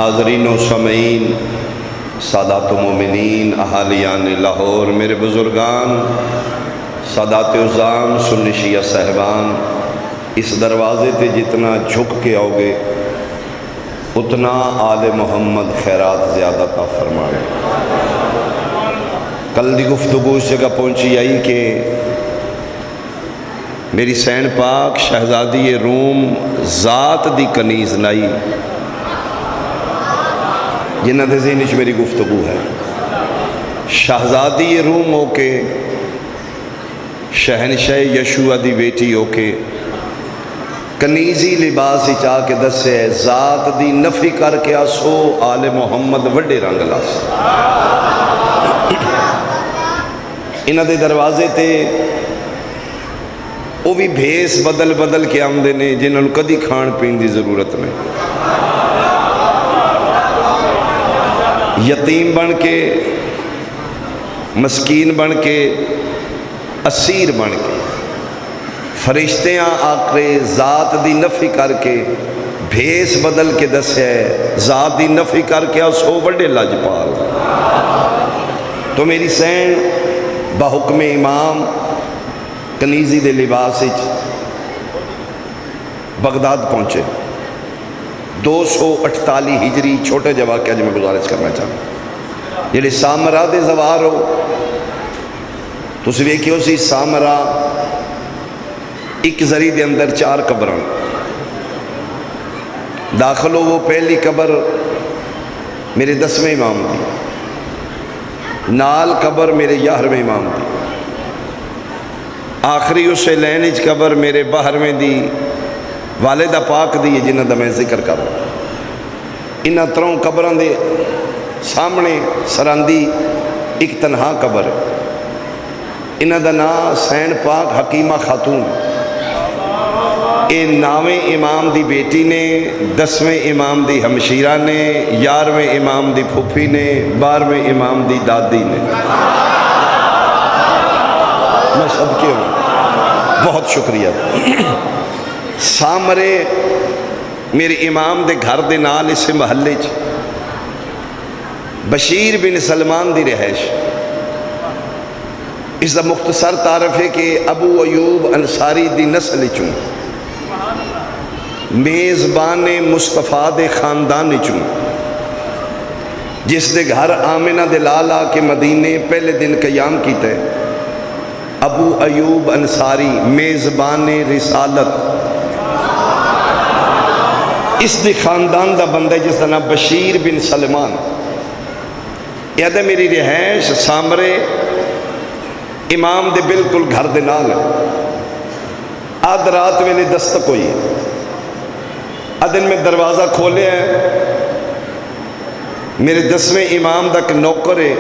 حاضرین و سامعین، سادات و مومنین، اہالیان لاہور، میرے بزرگان، سادات عظام، سنی شیعہ صاحبان، اس دروازے تے جتنا جھک کے آؤ گے اتنا آل محمد خیرات زیادہ تا فرمائے۔ کل دی گفتگو اس جگہ پہنچی آئی کہ میری سین پاک شہزادی روم ذات دی کنیز نائی، جنہ دے ذہنش میری گفتگو ہے۔ شہزادی روم ہو کے، شہنشاہ یشوع دی بیٹی ہو کے، کنیزی لباس چاہ کے دسے ذات دی نفی کر کے آسو آل محمد وڈے رنگ لاس۔ انہ دے دروازے تے وہ بھی بھیس بدل بدل کے آمدے نے جنہوں کدی کھان پین دی ضرورت نہیں، یتیم بن کے، مسکین بن کے، اسیر بن کے، فرشتیاں آکرے ذات دی نفی کر کے بھیس بدل کے دسے ذات دی نفی کر کے سو بڑے لاجپال۔ تو میری سین بحکم امام کنیزی دے لباس بغداد پہنچے 248 ہجری۔ چھوٹے جا واقعہ جو میں گزارش کرنا چاہتا جیڑے سامرا دے زوار ہو تو اس ویکھیو سی سامرا ایک زری دے اندر 4 قبران داخل ہو۔ وہ پہلی قبر میرے 10ویں امام دی، نال قبر میرے 11ویں امام دی، آخری اسے لینج قبر میرے 12ویں دی والدہ پاک دی جنہ دا میں ذکر کر رہا۔ انہ تروں قبران دے سامنے سراندی ایک تنہا قبر ہے۔ انہ دا نام سین پاک حکیمہ خاتون، اے 9ویں امام دی بیٹی نے، 10ویں امام دی ہمشیرہ نے، 11ویں امام دی پھوپھی نے، 12ویں امام دی دادی نے۔ میں صدقے ہوں، بہت شکریہ۔ سامرے میرے امام دے گھر دے نال اس محلے بشیر بن سلمان دی رہائش۔ اس دا مختصر تعارف ہے کہ ابو ایوب انصاری دی نسل چوں، میزبان مصطفیٰ دے خاندان چوں، جس دے گھر آمنہ دے لالا کے مدینے پہلے دن قیام کیتا ہے۔ ابو ایوب انصاری میزبان رسالت، اس دے خاندان دا بندہ جس دا نام بشیر بن سلمان۔ یہ دا میری رہائش سامرے امام دے بالکل گھر دے نال ہے۔ آدھ رات ویلے دستک ہوئی، ادن میں دروازہ کھولے ہیں، میرے 10ویں امام دا ایک نوکر ہے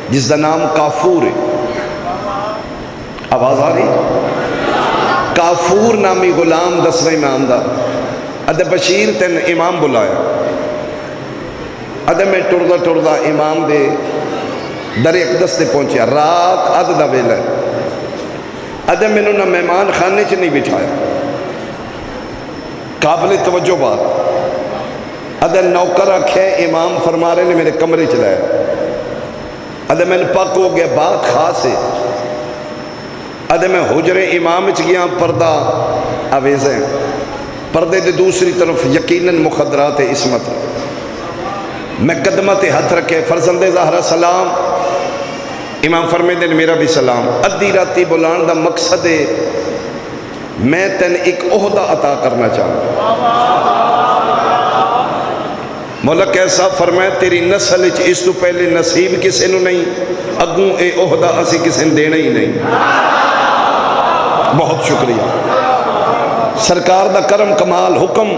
جس دا نام کافور ہے۔ آواز آ رہی؟ کافور نامی غلام 10ویں امام دا ادھے بشیر تین امام بلایا۔ ادھے میں ٹردہ امام دے در اقدس تے پہنچیا، رات ادھ دا ویلا ہے۔ ادھے میں نہ مہمان خانے چ نہیں بٹھایا، قابل توجہ بات۔ ادھے نوکر رکھے امام فرما رہے نے میرے کمرے چلایا۔ ادھے میں نے پاک ہو گیا، بات خاص ہے۔ ادھے میں حجر امام چ گیا، پردہ آویزیں، پردے دے دوسری طرف یقیناً مخدرات عصمت۔ میں قدمت ہاتھ رکھے، فرزند زہرا سلام۔ امام فرمے دن میرا بھی سلام۔ ادھی راتی بلان دا مقصد ہے میں تین ایک عہدہ عطا کرنا چاہوں۔ مولا کیسا فرمائے تیری نسل اس تو پہلے نصیب کسے نو نہیں، اگوں اے عہدہ اسی کسے دینا ہی نہیں۔ بہت شکریہ سرکار دا کرم کمال حکم۔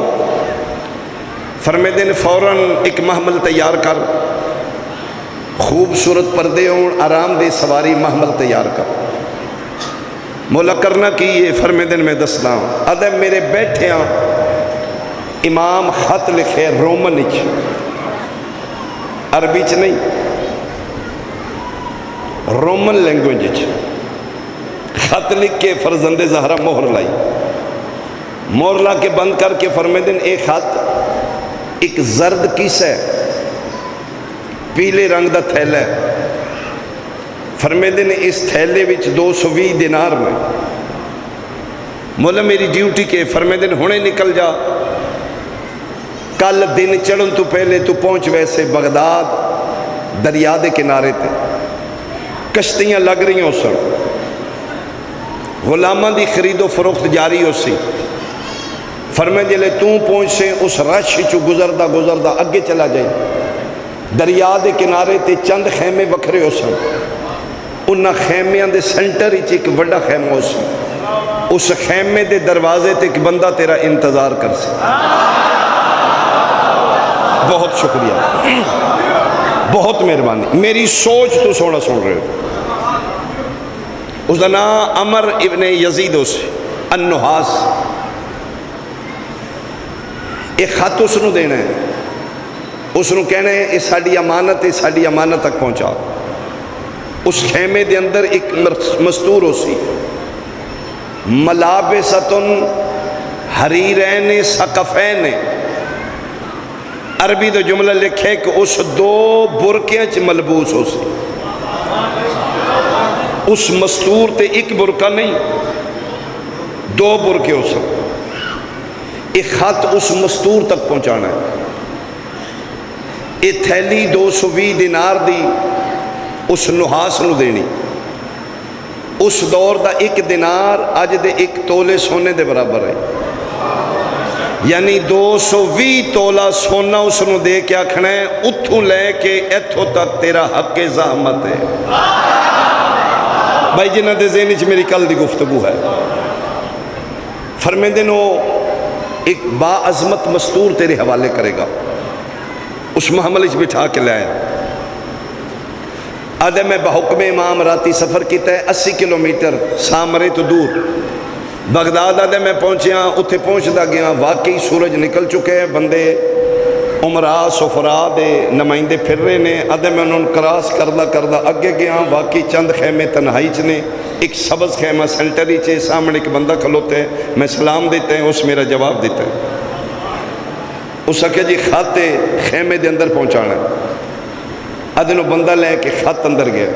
فرمے دن فوراً ایک محمل تیار کر، خوبصورت پردے ہوں، آرام دے سواری محمل تیار کر۔ مولا کرنا کی یہ فرمے دن میں دسنا۔ ادھے میرے بیٹھے ہیں، امام خط لکھے رومن چ، عربی چ نہیں، رومن لینگویج چ خط لکھ کے فرزند زہرا مہر لائی۔ مہر لا کے بند کر کے فرمے دن ایک خط ایک زرد کیسا ہے، پیلے رنگ دا تھیلا ہے، فرمیندے نے اس تھیلے وچ 220 دینار میں، مولا میری ڈیوٹی کے، فرمیندے نے ہونے نکل جا، کل دن چڑھن تو پہلے تو پہنچ ویسے بغداد دریا دے کنارے تے، کشتیاں لگ رہی ہو سن، غلاماں دی خرید و فروخت جاری ہو سی، فرمیندے لے تو پہنچ سے اس رش چو گزردہ گزردہ اگے چلا جائے، دریا دے کنارے تے چند خیمے وکھرے ہو سن، انہاں خیمیاں دے سنٹر ہی ایک بڑا خیمہ ہو سی، اس خیمے دے دروازے تے ایک بندہ تیرا انتظار کر سی۔ بہت شکریہ، بہت مہربانی، میری سوچ تو سونا سن رہے ہو۔ اس کا نام عمر ابن یزید النحاس، ایک خط اس نے دینا ہے، اس نے کہنا ہے یہ ساری امانت ہے، ساری امانت تک پہنچا۔ اس خیمے دے اندر ایک مستور ہو سی، ملابستن حریرین ثقفین، عربی دو جملہ لکھے کہ اس دو برکیاں چ ملبوس ہو سی، اس مستور تے ایک برکہ نہیں، دو برکے ہو سن، ایک خط اس مستور تک پہنچانا ہے، ایک تھیلی 220 دینار دی اس نحاس نو دینی، اس دور دا ایک دینار اج دے ایک تولے سونے دے برابر ہے، یعنی 220 تولہ سونا اس نو دے کے آکھنا ہے اتھو لے کے ایتھو تک تیرا حق زحمت ہے۔ بھائی جنہ دے ذہنی چ میری کل دی گفتگو ہے، فرمیندے نو ایک با عظمت مستور تیرے حوالے کرے گا، اس محمل اچ بٹھا کے لے آیا، آدھے میں بحکم امام راتی سفر کیتا ہے 80 کلومیٹر سامرے تو دور، بغداد آدھے میں پہنچیا، اتھے پہنچدا گیا، واقعی سورج نکل چکے ہیں، بندے عمراء سفراء دے نمائندے پھر رہے نے، آدھے میں انہوں نے کراس کردہ اگے گیا، واقعی چند خیمے تنہائی چنے، ایک سبز خیمہ سینٹری چے، سامنے ایک بندہ کھلوتے ہیں، میں سلام دیتے ہیں، اس میرا جواب دیتے ہیں، اس کہ جی خط خیمے دے اندر پہنچانا ہے، ادھنو بندہ لے کے خط اندر گیا،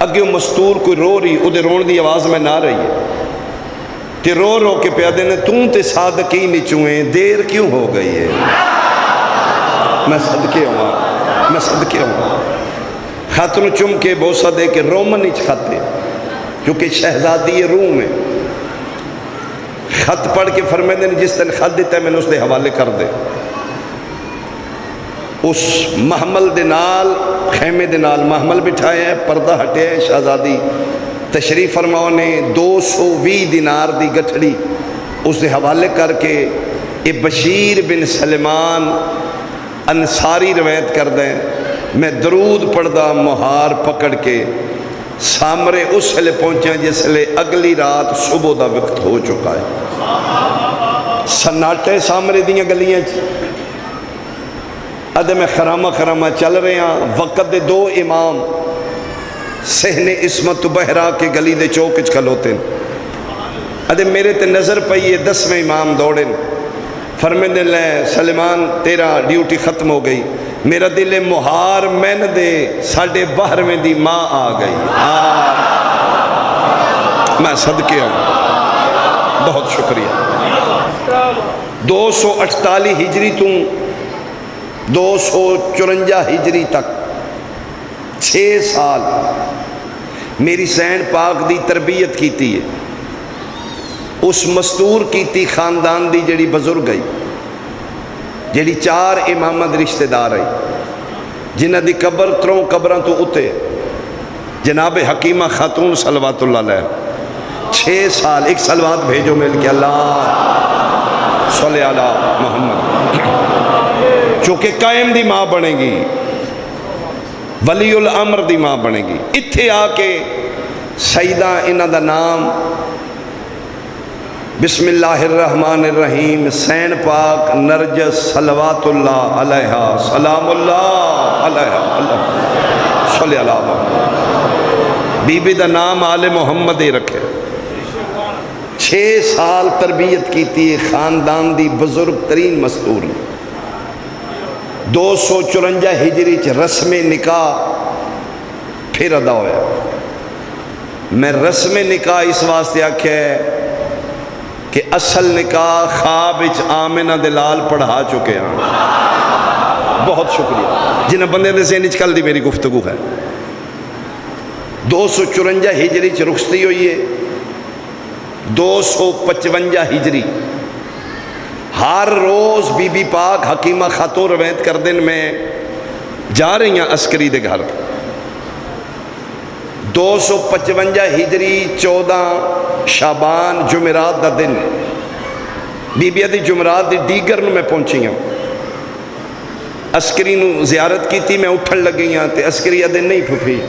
اگے مستور کوئی رو رہی، ادھے رون دی آواز میں نہ رہی ہے، تے رو رو کے پیادے نے توں تے صادقی نچویں، دیر کیوں ہو گئی ہے؟ میں صدقے ہوں، خط نو چم کے بوسہ دے کے رومن اچ خط ہے، کیونکہ شہزادی روم ہے، خط پڑھ کے فرمیندے نے جس دن خط دیتا ہے میں نے اس دے حوالے کر دے، اس محمل دے نال خیمے دے نال محمل بٹھائے ہیں، پردہ ہٹے ہیں، شہزادی تشریف فرماؤ نے 220 دینار دی گٹھڑی اس دے حوالے کر کے، اے بشیر بن سلمان انصاری روایت کر دیں، میں درود پڑھدا مہار پکڑ کے سامرے اس لئے پہنچے جس لئے اگلی رات صبح دا وقت ہو چکا ہے، سناٹے سامرے دیاں گلیاں ادھے میں خرامہ چل رہے ہیں، وقت دے دو امام سہن عصمت بہرا کے گلی دے چوکچ کھلوتے ہیں، ادھے میرے تے نظر پئی 10ویں امام دوڑیں، فرمیندے لے سلیمان تیرا ڈیوٹی ختم ہو گئی، میرا دل مہار مین دے 12:30 دی ماں آ گئی، میں صدقے ہوں، بہت شکریہ۔ 248 ہجری تو 254 ہجری تک 6 سال میری سین پاک دی تربیت کیتی ہے، اس مستور کیتی خاندان دی جڑی بزرگ گئی، جڑی 4 امامت رشتہ دار ہے، جنہ دی قبر 3 قبران تو اتے، جناب حکیمہ خاتون صلوات اللہ علیہ، 6 سال ایک صلوات بھیجو مل کے اللہ صلی علی محمد، چونکہ قائم دی ماں بنے گی، ولی الامر دی ماں بنے گی، اتھے آ کے سیدہ انہ دا نام بسم اللہ الرحمن الرحیم سین پاک نرجس صلوات اللہ علیہ سلام اللہ علیہ صلی اللہ علیہ، بی بی دا نام آل محمد ہی رکھے، 6 سال تربیت کی تھی، خاندان دی بزرگ ترین مستور 254 ہجری رسم نکاح پھر ادا ہوا۔ میں رسم نکاح اس واسطے آکھیا ہے کہ اصل نکاح خواب آمنہ دلال پڑھا چکے ہیں۔ بہت شکریہ جنہیں بندے دے ذہن وچ کل دی میری گفتگو ہے۔ 254 ہجری رخصتی ہوئی ہے، 255 ہجری ہر روز بی بی پاک حکیمہ خاتون روایت کر دن میں جا رہی ہیں عسکری دے گھر۔ 255 ہجری 14 شعبان جمعرات دا دن بی بی دی جمعرات دی دیگر نو میں پہنچی ہوں، عسکری نو زیارت کی تھی، میں اٹھن لگی ہوں تے عسکری دن نہیں پھپھی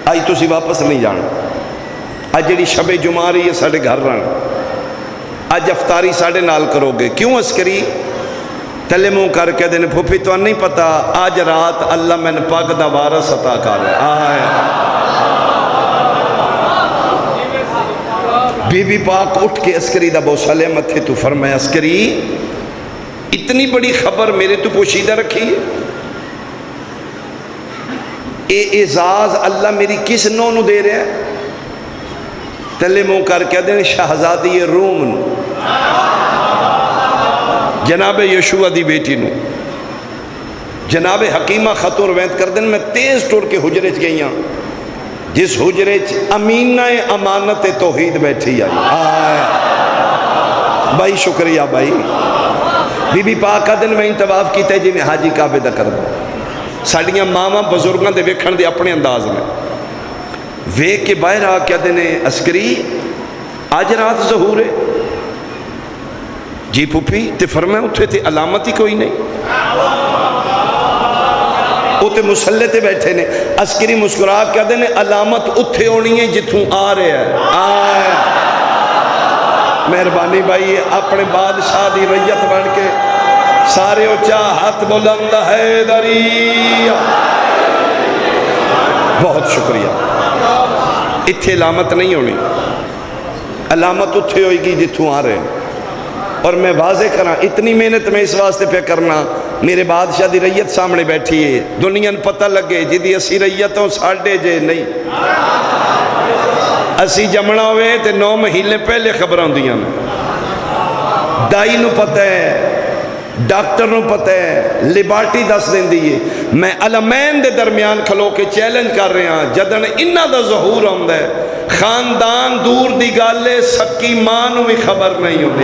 آج تسی واپس نہیں جانا، آج جڑی شب جمعہ رہی ہے ساڑھے گھر رہنا، آج افطاری ساڑھے نال کرو گے۔ کیوں عسکری تلے منہ کر کے دن پھپھی تو نہیں پتا آج رات اللہ میں نے پاک دا وارث عطا کر آئے۔ بی بی پاک اٹھ کے عسکری دا بوسہ لے متھے تو فرمایا عسکری اتنی بڑی خبر میرے تو پوشیدہ رکھی ہے، اے اعزاز اللہ میری کس نو نو دے رہے ہیں؟ تلے منہ کر کے دن شہزادی روم نو، جناب یشوع دی بیٹی نو، جناب حکیمہ خاتون روایت کر دن میں تیز ٹور کے حجرے چ گئی ہوں جس حجرے چ امینہ امانت توحید بیٹھی آئی۔ بھائی شکریہ بھائی۔ بی بی پاک کا دن میں انتباف کیتا ہے جی میں حاجی کعبے دا کر دوں، ساڑیاں ماما بزرگاں دے ویکھن دے اپنے انداز میں ویک کے باہر آ کیا دن عسکری آج رات ظہور ہے جی پھوپھی تے فرمائے اٹھے تے علامت ہی کوئی نہیں، وہ تے مسلح تے بیٹھے نے۔ عسکری مسکرا کیا دن علامت اتھے ہونی ہے جتھوں آ رہے ہیں آئے۔ مہربانی بھائی اپنے بادشاہ دی ریت بن کے سارے اچھا ہاتھ بلند حیدری، بہت شکریہ۔ اتھے علامت نہیں ہونی، علامت اتھے ہوئی گی جتھوں آ رہے ہیں۔ اور میں واضح کرنا اتنی محنت میں اس واسطے پہ کرنا میرے بادشاہ دی ریت سامنے بیٹھی ہے، دنیا پتہ لگے جدی اسی ریتوں ساڑھے جے نہیں، اسی جمنا ہوئے تے 9 مہینے پہلے خبران دیاں دائی نو پتہ ہے، ڈاکٹر نو پتہ ہے، لیبارٹی دس دیں دیئے۔ میں علمین دے درمیان کھلو کے چیلنج کر رہے ہیں جدن انہا دا ظہور ہوندہ ہے خاندان دور دی گالے سکی ماں نو بھی خبر نہیں ہوندی۔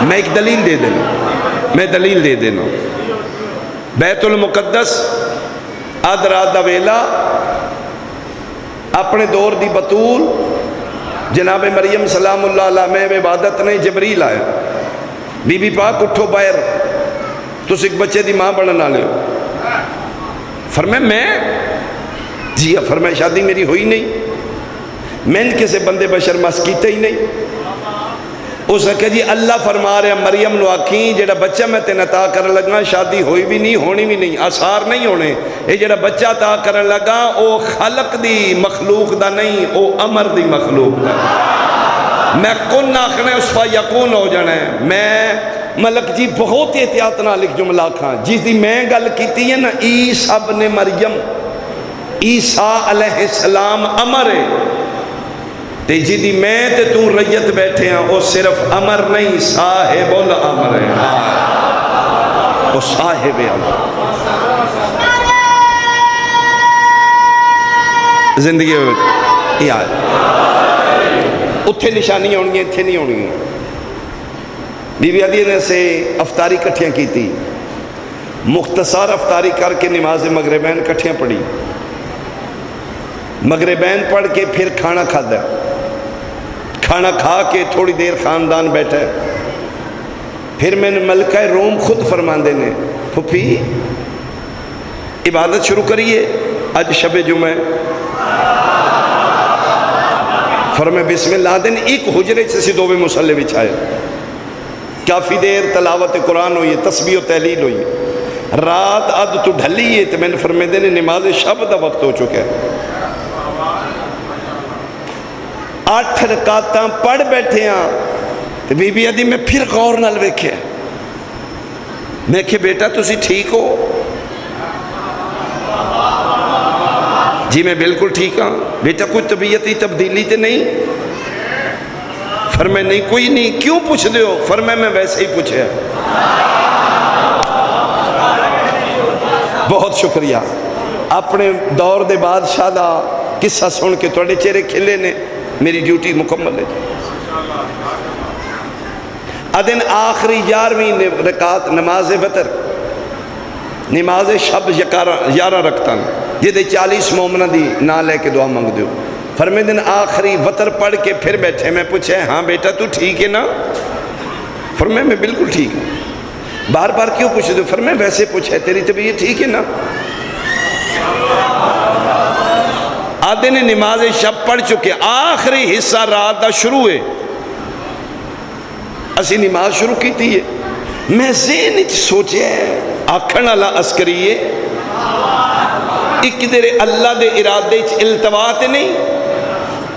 میں ایک دلیل دے دینا، بیت المقدس آدھ رات دا ویلا اپنے دور دی بطول جناب مریم سلام اللہ علیہ میں عبادت نے جبریل آیا، بی بی پاک اٹھو باہر تُس ایک بچے دی ماں بڑھنا لے ہو۔ فرمائے میں جی فرمائے شادی میری ہوئی نہیں، میں ان کسے بندے بشر مس کیتے ہی نہیں۔ اس نے کہا جی اللہ فرما رہے ہیں مریم نو آکھیں جڑا بچہ میں تے عطا کرن لگا شادی ہوئی بھی نہیں ہونی بھی نہیں، آثار نہیں ہونے، یہ جڑا بچہ عطا کرن لگا او خلق دی مخلوق دا نہیں، او امر دی مخلوق دا۔ میں کن آخنے اس فا یکون ہو جانا ہے۔ میں ملک جی بہت احتیاط نہ لکھ جملہ کھاں جس دی میں گل کیتی ہے نا عیسیٰ ابن مریم، عیسیٰ علیہ السلام امر ہے تے جی دی میں تے تو ریت بیٹھے ہیں وہ صرف امر نہیں صاحب الامر ہے، وہ صاحب امر۔ زندگی میں یہ آئے اتھے نشانی ہونی ہیں اتھے نہیں ہونی ہیں۔ بی بی عدیہ نے سے افطاری کٹھیاں کی تھی، مختصر افطاری کر کے نماز مغربین کٹھیاں پڑھی، مغربین پڑھ کے پھر کھانا کھا دیا، کھانا کھا کے تھوڑی دیر خاندان بیٹھا ہے، پھر میں نے ملکہ روم خود فرماندے نے پھپھی عبادت شروع کریے آج شب جمعہ، فرمائے بسم اللہ دن ایک حجرے سے دو مسلح بچھائے، کافی دیر تلاوت قرآن ہوئی، تسبیح و تحلیل ہوئی، رات اد تو ڈھلی ہے تو میں نے فرمائے دینے نماز شب دا وقت ہو چکا ہے، 8 رکعتاں پڑھ بیٹھے ہیں تو بی بی آدھی میں پھر غور نال ویکھیا، میں کہ بیٹا تسی ٹھیک ہو؟ جی میں بالکل ٹھیک ہاں۔ بیٹا کوئی طبیعتی تبدیلی تے نہیں؟ فرمائے نہیں کوئی نہیں۔ کیوں پوچھ دے ہو؟ فرمائے میں ویسے ہی پوچھے۔ بہت شکریہ۔ اپنے دور دے بادشاہ دا قصہ سن کے توڑے چہرے کھلے نے، میری ڈیوٹی مکمل ہے۔ ادن آخری 11ویں رکعت نماز وتر، نماز شب 11 رکھتاں جدے 40 مومنہ دی نہ لے کے دعا مانگ دیو۔ فرمائے دن آخری وتر پڑھ کے پھر بیٹھے، میں پوچھے ہاں بیٹا تو ٹھیک ہے نا؟ فرمائے میں بالکل ٹھیک ہوں۔ بار بار کیوں پوچھ دو؟ فرمائے ویسے پوچھے تیری طبیعت ٹھیک ہے نا؟ آدھے نے نماز شب پڑھ چکے، آخری حصہ رات دا شروع ہے، اسی نماز شروع کی تھی ہے۔ میں ذہن سوچے آکھن والا عسکری ہے، ایک دیر اللہ دے ارادے التوات نہیں۔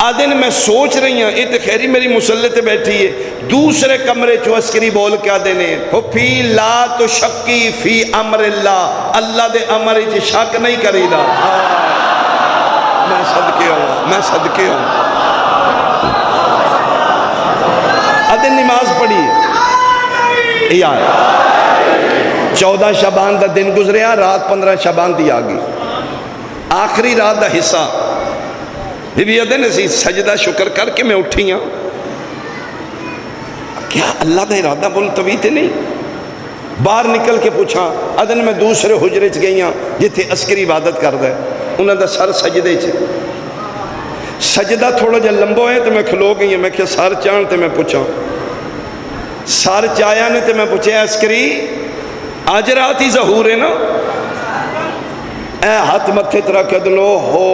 آدھن میں سوچ رہی ہوں یہ تو خیری میری مسلح تے بیٹھی ہے، دوسرے کمرے چو عسکری بول کے آدھے نے پھپھی لا تو شکی فی امر اللہ، اللہ دے امر چ شک نہیں کری دا۔ میں صدقے ہوں، میں صدقے ہوں۔ آدھن نماز پڑھی یہ آئے 14 شعبان دا دن گزریا، رات 15 شعبان دی آگئی، آخری رات دا حصہ۔ بی بی ادن اسی سجدہ شکر کر کے میں اٹھی ہوں، کیا اللہ دا ارادہ ملتوی تے نہیں؟ باہر نکل کے پوچھا، ادن میں دوسرے حجرے چ گئی ہوں جتھے عسکری عبادت کر دے، انہوں دا سر سجدے چ، سجدہ تھوڑا جا لمبو ہے تو میں کھلو گئی ہوں، میں کیا سر چاند تے میں پوچھا، سر چایا نے تے میں پوچھے عسکری آج رات ہی ظہور ہے نا؟ اے ہاتھ متھے ترہ کہ دلو ہو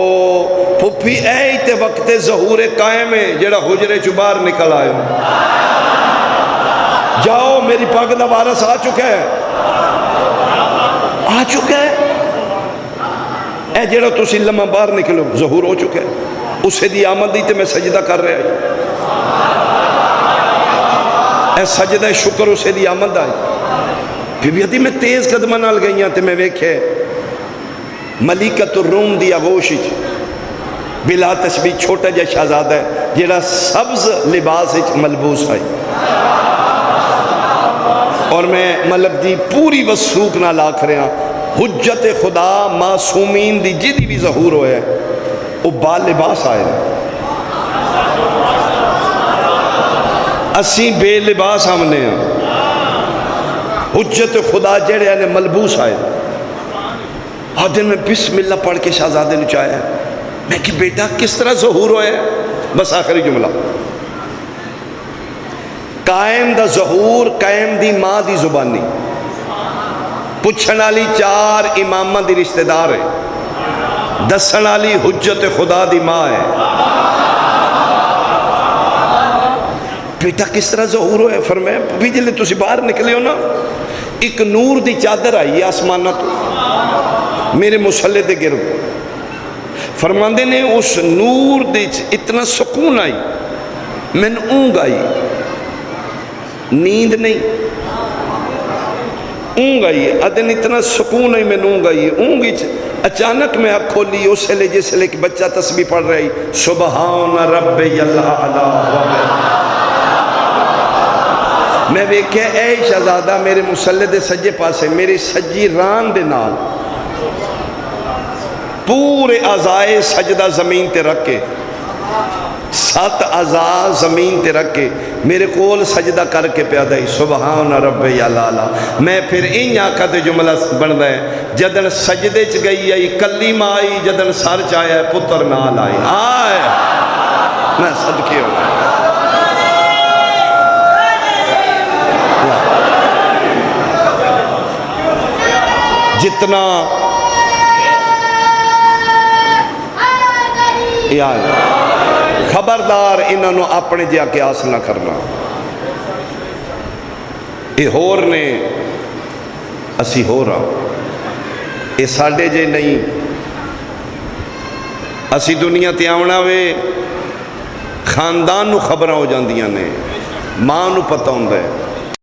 پھپھی اے تے وقت ظہور قائم ہے جڑا حجرے چو باہر نکل آئے ہو، جاؤ میری پاک دا وارث آ چکا ہے، آ چکا ہے، اے جڑا تسی لمحہ باہر نکلو ظہور ہو چکا ہے، اسے دی آمد دی تے میں سجدہ کر رہا ہے، اے سجدہ شکر اسے دی آمد آئی۔ پھر بھی میں تیز قدمہ نال گئی ہیں تے میں ویکھے ملیکت الروم دی آغوش بلا تشبیہ چھوٹا جا شہزادہ ہے جیڑا سبز لباس ملبوس ہے، اور میں ملک دی پوری وثوق نہ لاکھ رہا حجت خدا معصومین دی جدی بھی ظہور ہوئے ہے وہ بال لباس آئے، اسی بے لباس ہم نے حجت خدا جڑے نے ملبوس آئے۔ آدھے میں بسم اللہ پڑھ کے شہزادے نے چاہیا، میں کہ بیٹا کس طرح ظہور ہوئے؟ بس آخری جملہ، قائم دا ظہور قائم دی ماں دی زبانی، پچھن والی 4 امامہ دی رشتہ دار ہے، دسن والی حجت خدا دی ماں ہے۔ بیٹا کس طرح ظہور ہوئے؟ فرمایا بھی جلے تسی باہر نکلے ہو نا، ایک نور دی چادر آئی آسمانہ تو میرے مسلح دے گرد، فرماندے نے اس نور دے اتنا سکون آئی، میں نے اونگ آئی، نیند نہیں، اونگ آئی ہے، ادن اتنا سکون آئی، میں نے اونگ آئی ہے، اونگی اچانک میں اب کھولی اس لئے جس لئے کہ بچہ تسبیح پڑھ رہی سبحان رب اللہ، میں ویکھے اے شہزادہ میرے مسلح دے سجے پاسے میری سجی ران دے نال پورے اعضائے سجدہ زمین تے رکھ کے 7 اعضاء زمین تے رکھ کے میرے کول سجدہ کر کے پیادہ ہی سبحان رب یالالا۔ میں پھر این آقا تے جملہ بن رہے ہیں جدن سجدے چ گئی آئی کلیم آئی، جدن سر چاہیا پتر نال آئی، آئے میں صدقے ہوں۔ جتنا خبردار انہوں اپنے جا قیاس نہ کرنا، یہ ہور نے اسی ہو رہا، یہ ساڑھے جے نہیں، اسی دنیا تے آونا وے خاندان نو خبریں ہو جاندیاں نے، ماں نو پتہ ہوندہ ہے